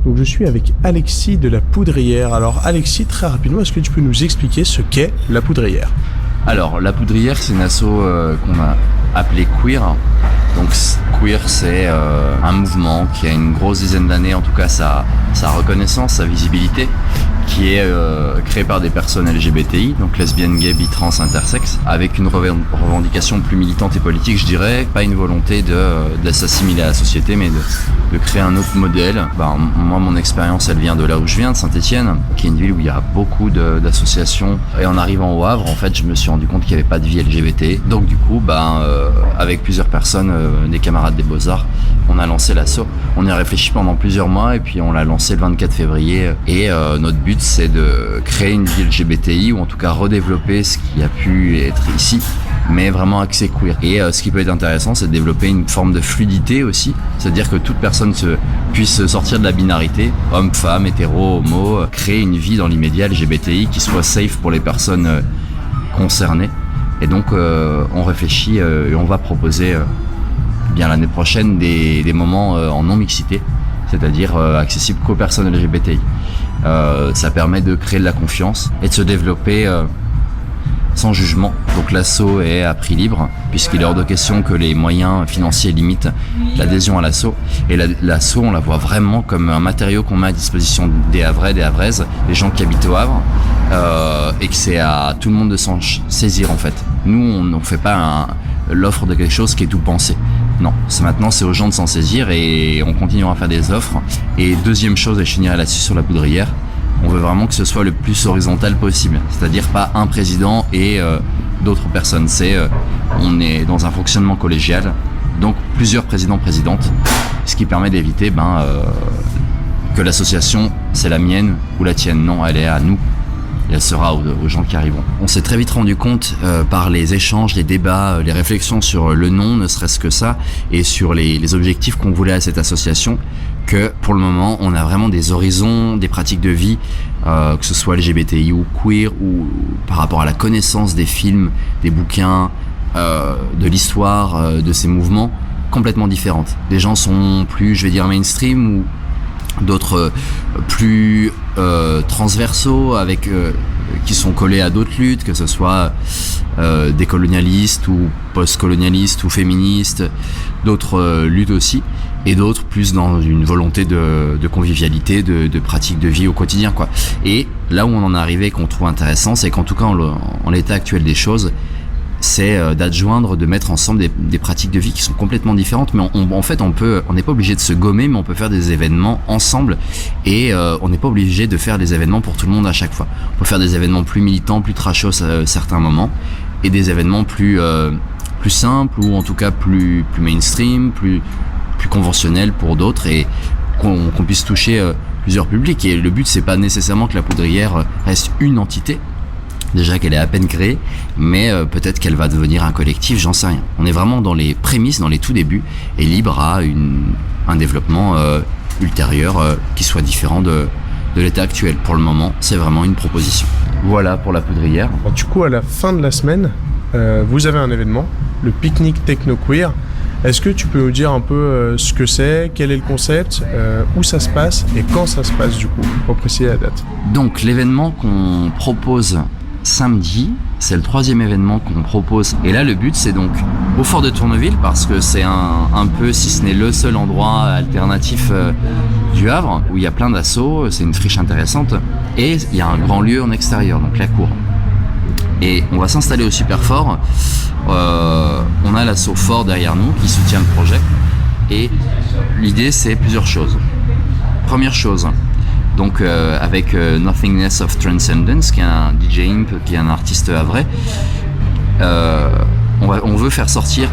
Donc je suis avec Alexis de la Poudrière. Alors Alexis, très rapidement, est-ce que tu peux nous expliquer ce qu'est la Poudrière ? Alors la Poudrière, c'est une asso qu'on a appelée Queer. Donc Queer, c'est un mouvement qui a une grosse dizaine d'années, en tout cas sa reconnaissance, sa visibilité, qui est créé par des personnes LGBTI, donc lesbiennes, gays, bi, trans, intersexes, avec une revendication plus militante et politique, je dirais, pas une volonté de s'assimiler à la société, mais de créer un autre modèle. Moi, mon expérience, elle vient de là où je viens, de Saint-Étienne, qui est une ville où il y a beaucoup d'associations. Et en arrivant au Havre, en fait, je me suis rendu compte qu'il n'y avait pas de vie LGBT. Donc du coup, avec plusieurs personnes, des camarades des Beaux-Arts, on a lancé l'asso. On y a réfléchi pendant plusieurs mois et puis on l'a lancé le 24 février. Et notre but, c'est de créer une vie LGBTI ou en tout cas redévelopper ce qui a pu être ici, mais vraiment axé queer. Et ce qui peut être intéressant, c'est de développer une forme de fluidité aussi, c'est-à-dire que toute personne puisse sortir de la binarité, homme, femme, hétéro, homo, créer une vie dans l'immédiat LGBTI qui soit safe pour les personnes concernées. Et donc on réfléchit et on va proposer bien l'année prochaine des moments en non-mixité, c'est-à-dire accessibles qu'aux personnes LGBTI. Ça permet de créer de la confiance et de se développer sans jugement. Donc l'asso est à prix libre, puisqu'il est hors de question que les moyens financiers limitent l'adhésion à l'asso. Et l'asso, on la voit vraiment comme un matériau qu'on met à disposition des Havrais, des Havraises, des gens qui habitent au Havre, et que c'est à tout le monde de s'en saisir en fait. Nous, on ne fait pas l'offre de quelque chose qui est tout pensé. Non, c'est aux gens de s'en saisir et on continuera à faire des offres. Et deuxième chose, et je finirai là-dessus sur la Poudrière, on veut vraiment que ce soit le plus horizontal possible. C'est-à-dire pas un président et d'autres personnes. On est dans un fonctionnement collégial, donc plusieurs présidents-présidentes, ce qui permet d'éviter que l'association, c'est la mienne ou la tienne. Non, elle est à nous. Et elle sera aux gens qui arriveront. On s'est très vite rendu compte par les échanges, les débats, les réflexions sur le nom, ne serait-ce que ça, et sur les objectifs qu'on voulait à cette association, que pour le moment, on a vraiment des horizons, des pratiques de vie, que ce soit LGBTI ou queer, ou par rapport à la connaissance des films, des bouquins, de l'histoire, de ces mouvements, complètement différentes. Des gens sont plus, je vais dire, mainstream, ou d'autres plus transversaux qui sont collés à d'autres luttes, que ce soit décolonialistes ou post-colonialistes ou féministes, d'autres luttes aussi, et d'autres plus dans une volonté de convivialité, de pratique de vie au quotidien, quoi. Et là où on en est arrivé, qu'on trouve intéressant, c'est qu'en tout cas en l'état actuel des choses, c'est d'adjoindre, de mettre ensemble des pratiques de vie qui sont complètement différentes, mais en fait on n'est pas obligé de se gommer, mais on peut faire des événements ensemble, et on n'est pas obligé de faire des événements pour tout le monde à chaque fois. On peut faire des événements plus militants, plus trashos à certains moments, et des événements plus simples, ou en tout cas plus mainstream, plus conventionnels pour d'autres, et qu'on puisse toucher plusieurs publics. Et le but, c'est pas nécessairement que la Poudrière reste une entité, déjà qu'elle est à peine créée, mais peut-être qu'elle va devenir un collectif, j'en sais rien. On est vraiment dans les prémices, dans les tout débuts, et libre à un développement ultérieur qui soit différent de l'état actuel. Pour le moment, c'est vraiment une proposition. Voilà pour la Poudrière. Alors, du coup, à la fin de la semaine, vous avez un événement, le pique-nique techno-queer. Est-ce que tu peux nous dire un peu ce que c'est, quel est le concept, où ça se passe et quand ça se passe, du coup, pour préciser la date? Donc l'événement qu'on propose samedi, c'est le 3e événement qu'on propose, et là le but c'est donc au Fort de Tourneville, parce que c'est un peu, si ce n'est le seul endroit alternatif du Havre où il y a plein d'assauts, c'est une friche intéressante, et il y a un grand lieu en extérieur, donc la cour, et on va s'installer au Super Fort. On a l'assaut Fort derrière nous qui soutient le projet, et l'idée c'est plusieurs choses. Première chose, donc avec Nothingness of Transcendence, qui est un DJ Imp, qui est un artiste havrais, on veut faire sortir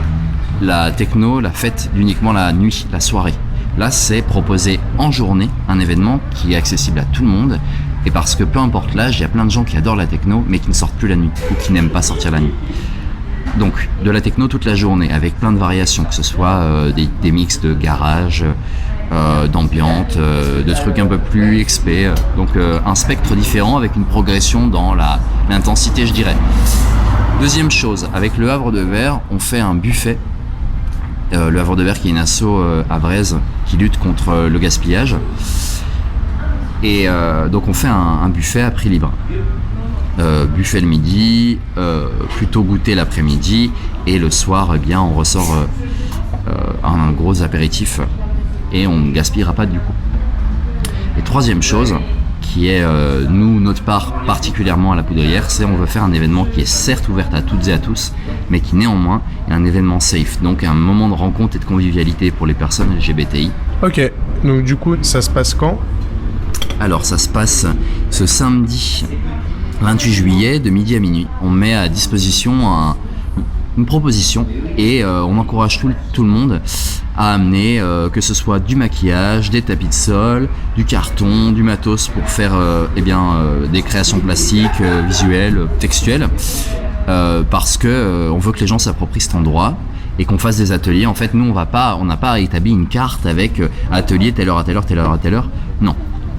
la techno, la fête, uniquement la nuit, la soirée. Là, c'est proposer en journée un événement qui est accessible à tout le monde, et parce que peu importe l'âge, il y a plein de gens qui adorent la techno, mais qui ne sortent plus la nuit, ou qui n'aiment pas sortir la nuit. Donc de la techno toute la journée, avec plein de variations, que ce soit des mix de garage, d'ambiance, de trucs un peu plus XP, donc un spectre différent avec une progression dans l'intensité, je dirais. Deuxième chose, avec le Havre de Verre, on fait un buffet. Le Havre de Verre, qui est une asso havraise qui lutte contre le gaspillage. Et donc on fait un buffet à prix libre. Buffet le midi, plutôt goûter l'après-midi, et le soir, eh bien, on ressort un gros apéritif et on ne gaspillera pas du coup. Et troisième chose, qui est nous, notre part particulièrement à la Poudrière, c'est on veut faire un événement qui est certes ouvert à toutes et à tous, mais qui néanmoins est un événement safe, donc un moment de rencontre et de convivialité pour les personnes LGBTI. Ok, donc du coup, ça se passe quand ? Alors ça se passe ce samedi 28 juillet de midi à minuit. On met à disposition une proposition et on encourage tout le monde à amener que ce soit du maquillage, des tapis de sol, du carton, du matos pour faire des créations plastiques, visuelles, textuelles, parce que on veut que les gens s'approprient cet endroit et qu'on fasse des ateliers. En fait, nous on n'a pas établi une carte avec atelier telle heure à telle heure, telle heure à telle heure. Non.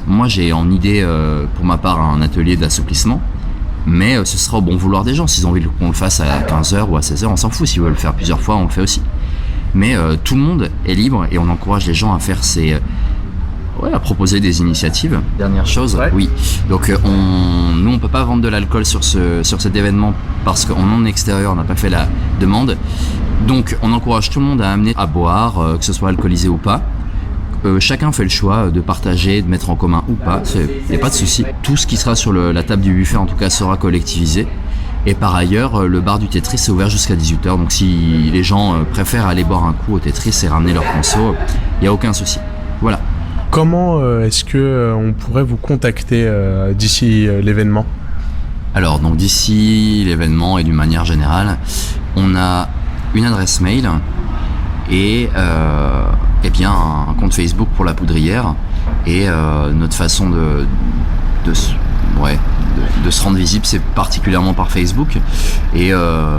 Moi, j'ai en idée, pour ma part, un atelier d'assouplissement, mais ce sera au bon vouloir des gens. S'ils ont envie qu'on le fasse à 15h ou à 16h, on s'en fout. S'ils veulent le faire plusieurs fois, on le fait aussi. Mais tout le monde est libre et on encourage les gens à faire à proposer des initiatives. Dernière chose, ouais. Oui. Donc, nous, on peut pas vendre de l'alcool sur cet événement parce qu'en extérieur, on n'a pas fait la demande. Donc, on encourage tout le monde à amener à boire, que ce soit alcoolisé ou pas. Chacun fait le choix de partager, de mettre en commun ou pas, il n'y a pas de souci. Tout ce qui sera sur la table du buffet en tout cas sera collectivisé. Et par ailleurs, le bar du Tetris est ouvert jusqu'à 18h, donc si les gens préfèrent aller boire un coup au Tetris et ramener leur conso, il n'y a aucun souci. Voilà. Comment est-ce que on pourrait vous contacter d'ici l'événement ? Alors, donc d'ici l'événement et d'une manière générale, on a une adresse mail et un compte Facebook pour la Poudrière, et notre façon de se rendre visible, c'est particulièrement par Facebook. Et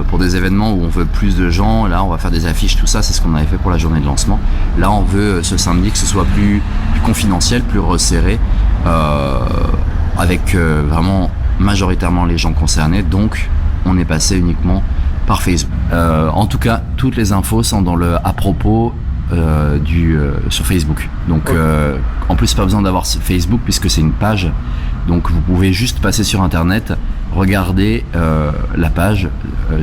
pour des événements où on veut plus de gens, là on va faire des affiches, tout ça, c'est ce qu'on avait fait pour la journée de lancement. Là on veut ce samedi que ce soit plus confidentiel, plus resserré, avec vraiment majoritairement les gens concernés, donc on est passé uniquement par Facebook. En tout cas, toutes les infos sont dans le à propos sur Facebook. Donc en plus pas besoin d'avoir Facebook puisque c'est une page. Donc vous pouvez juste passer sur internet, regarder la page,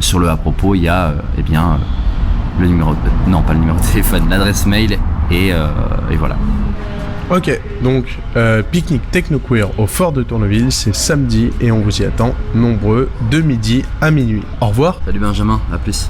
sur le à propos, il y a le numéro pas le numéro de téléphone, l'adresse mail et voilà. Ok, donc pique-nique Technoqueer au Fort de Tourneville, c'est samedi et on vous y attend nombreux de midi à minuit. Au revoir. Salut Benjamin, à plus.